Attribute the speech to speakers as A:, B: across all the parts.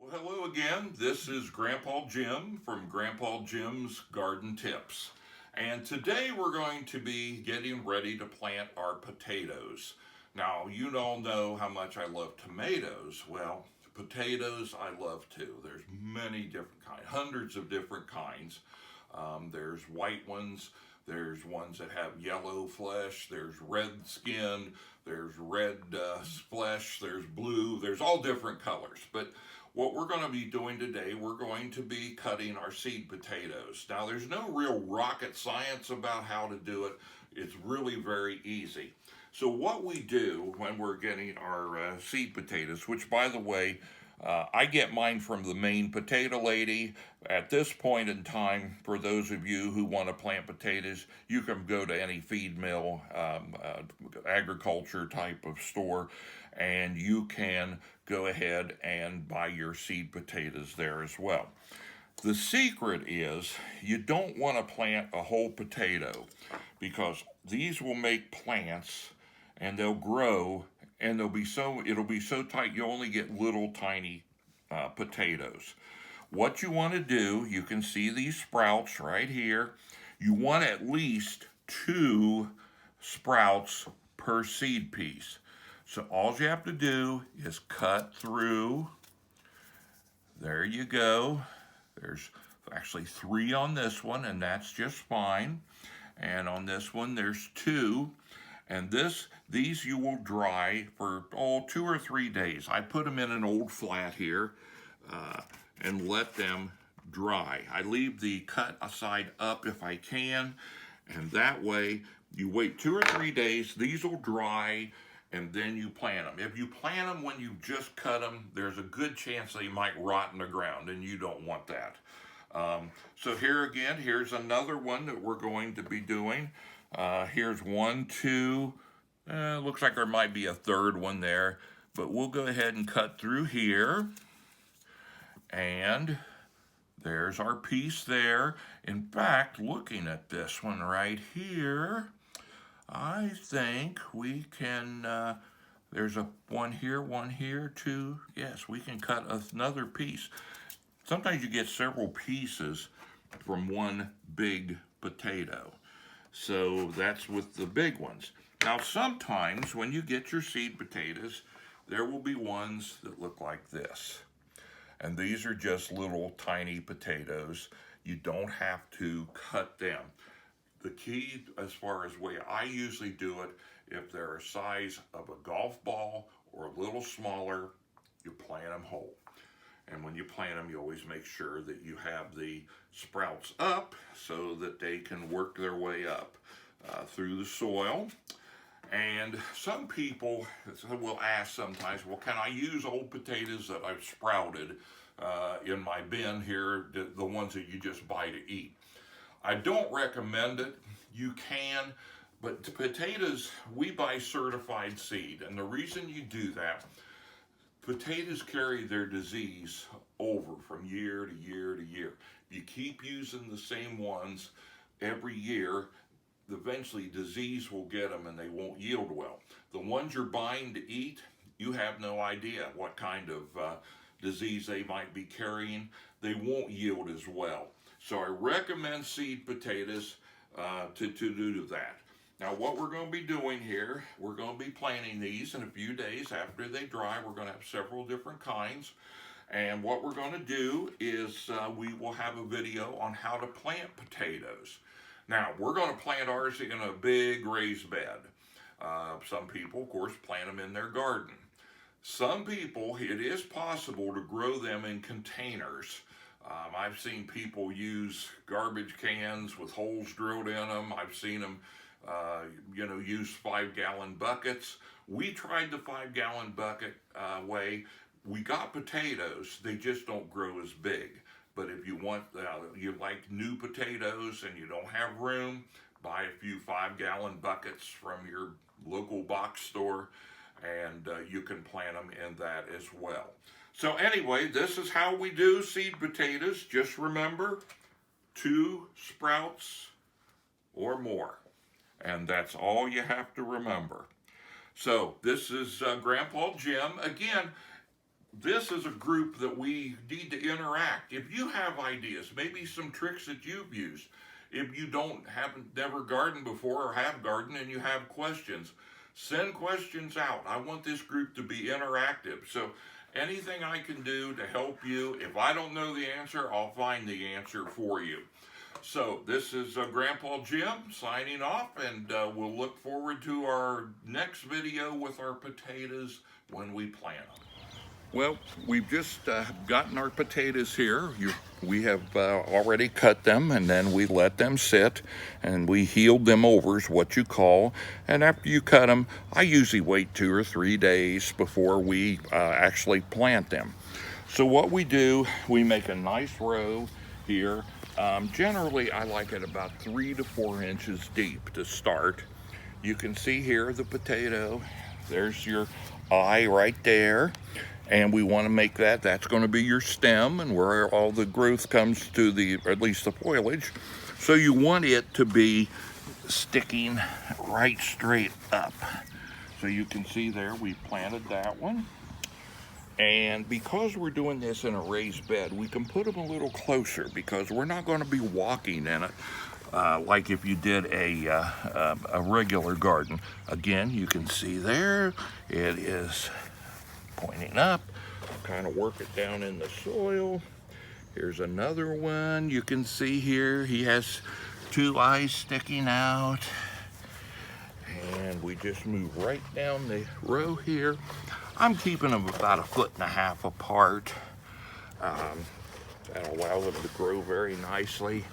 A: Well, hello again. This is Grandpa Jim from Grandpa Jim's Garden Tips. And today we're going to be getting ready to plant our potatoes. Now, you all know how much I love tomatoes. Well, potatoes I love too. There's many different kinds, hundreds of different kinds. There's white ones, there's ones that have yellow flesh, there's red skin, there's red flesh, there's blue, there's all different colors. But what we're going to be doing today, we're going to be cutting our seed potatoes. Now, there's no real rocket science about how to do it. It's really very easy. So what we do when we're getting our seed potatoes, which by the way, I get mine from the Maine Potato Lady. At this point in time, for those of you who want to plant potatoes, you can go to any feed mill, agriculture type of store, and you can go ahead and buy your seed potatoes there as well. The secret is you don't want to plant a whole potato because these will make plants and they'll grow and it'll be so tight you only get little tiny potatoes. What you want to do, you can see these sprouts right here. You want at least 2 sprouts per seed piece. So all you have to do is cut through. There you go. There's actually 3 on this one, and that's just fine. And on this one, there's 2. And these you will dry for 2 or 3 days. I put them in an old flat here and let them dry. I leave the cut side up if I can, and that way you wait 2 or 3 days. These will dry, and then you plant them. If you plant them when you just cut them, there's a good chance they might rot in the ground, and you don't want that. So here again, here's another one that we're going to be doing. Here's 1, 2, looks like there might be a third one there, but we'll go ahead and cut through here. And there's our piece there. In fact, looking at this one right here, I think we can, there's one here, 2. Yes, we can cut another piece. Sometimes you get several pieces from one big potato. So that's with the big ones. Now sometimes when you get your seed potatoes, there will be ones that look like this. And these are just little tiny potatoes. You don't have to cut them. The key, as far as way I usually do it, if they're a size of a golf ball or a little smaller, you plant them whole. And when you plant them, you always make sure that you have the sprouts up so that they can work their way up through the soil. And some people will ask sometimes, well, can I use old potatoes that I've sprouted in my bin here, the ones that you just buy to eat? I don't recommend it. You can, but potatoes, we buy certified seed. And the reason you do that, potatoes carry their disease over from year to year to year. If you keep using the same ones every year, eventually disease will get them and they won't yield well. The ones you're buying to eat, you have no idea what kind of disease they might be carrying. They won't yield as well. So I recommend seed potatoes to do that. Now what we're going to be doing here, we're going to be planting these in a few days after they dry. We're going to have several different kinds. And what we're going to do is we will have a video on how to plant potatoes. Now we're going to plant ours in a big raised bed. Some people, of course, plant them in their garden. Some people, it is possible to grow them in containers. I've seen people use garbage cans with holes drilled in them. I've seen them use 5-gallon buckets. We tried the 5-gallon bucket way. We got potatoes, they just don't grow as big. But if you want, you like new potatoes and you don't have room, buy a few 5-gallon buckets from your local box store and you can plant them in that as well. So anyway, this is how we do seed potatoes. Just remember, 2 sprouts or more. And that's all you have to remember. So this is Grandpa Jim. Again, this is a group that we need to interact. If you have ideas, maybe some tricks that you've used, if you haven't never gardened before or have gardened and you have questions, send questions out. I want this group to be interactive. So anything I can do to help you, if I don't know the answer, I'll find the answer for you. So this is Grandpa Jim signing off, and we'll look forward to our next video with our potatoes when we plant them. Well, we've just gotten our potatoes here. We have already cut them, and then we let them sit, and we healed them over is what you call. And after you cut them, I usually wait 2 or 3 days before we actually plant them. So what we do, we make a nice row here. Generally, I like it about 3 to 4 inches deep to start. You can see here the potato. There's your eye right there. And we want to make that's going to be your stem and where all the growth comes to at least the foliage. So you want it to be sticking right straight up. So you can see there, we planted that one. And because we're doing this in a raised bed, we can put them a little closer because we're not going to be walking in it like if you did a regular garden. Again, you can see there, it is pointing up. Kind of work it down in the soil. Here's another one. You can see here he has 2 eyes sticking out. And we just move right down the row here. I'm keeping them about 1.5 feet apart. That'll allow them to grow very nicely.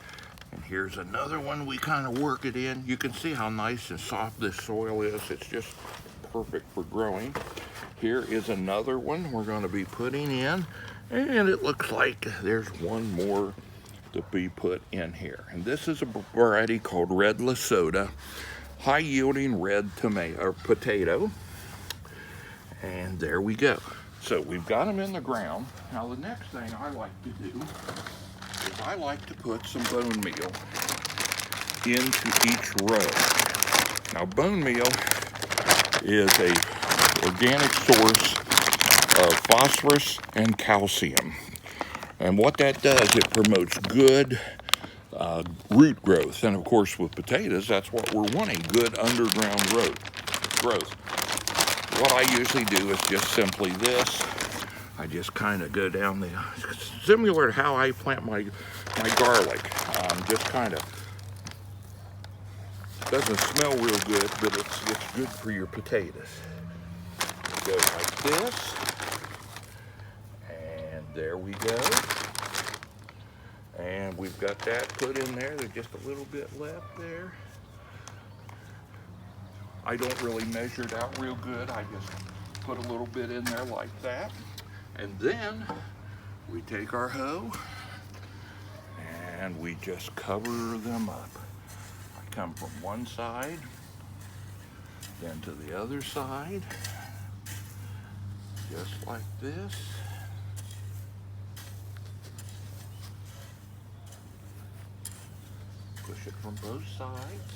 A: And here's another one. We kind of work it in. You can see how nice and soft this soil is. It's just perfect for growing. Here is another one we're going to be putting in, and it looks like there's one more to be put in here. And this is a variety called Red Lesota, high yielding red tomato or potato. And there we go. So we've got them in the ground. Now the next thing I like to do is I like to put some bone meal into each row. Now bone meal is a organic source of phosphorus and calcium. And what that does, it promotes good root growth. And of course with potatoes, that's what we're wanting, good underground growth. What I usually do is just simply this. I just kind of go down similar to how I plant my garlic. Just kind of, doesn't smell real good, but it's good for your potatoes. Go like this, and there we go. And we've got that put in there. There's just a little bit left there. I don't really measure it out real good. I just put a little bit in there like that. And then we take our hoe and we just cover them up. I come from one side, then to the other side. Just like this. Push it from both sides.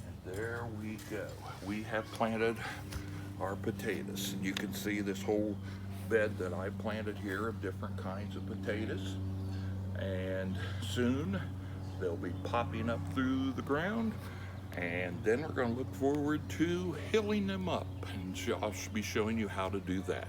A: And there we go. We have planted our potatoes. You can see this whole bed that I planted here of different kinds of potatoes. And soon they'll be popping up through the ground. And then we're going to look forward to hilling them up, and I'll be showing you how to do that.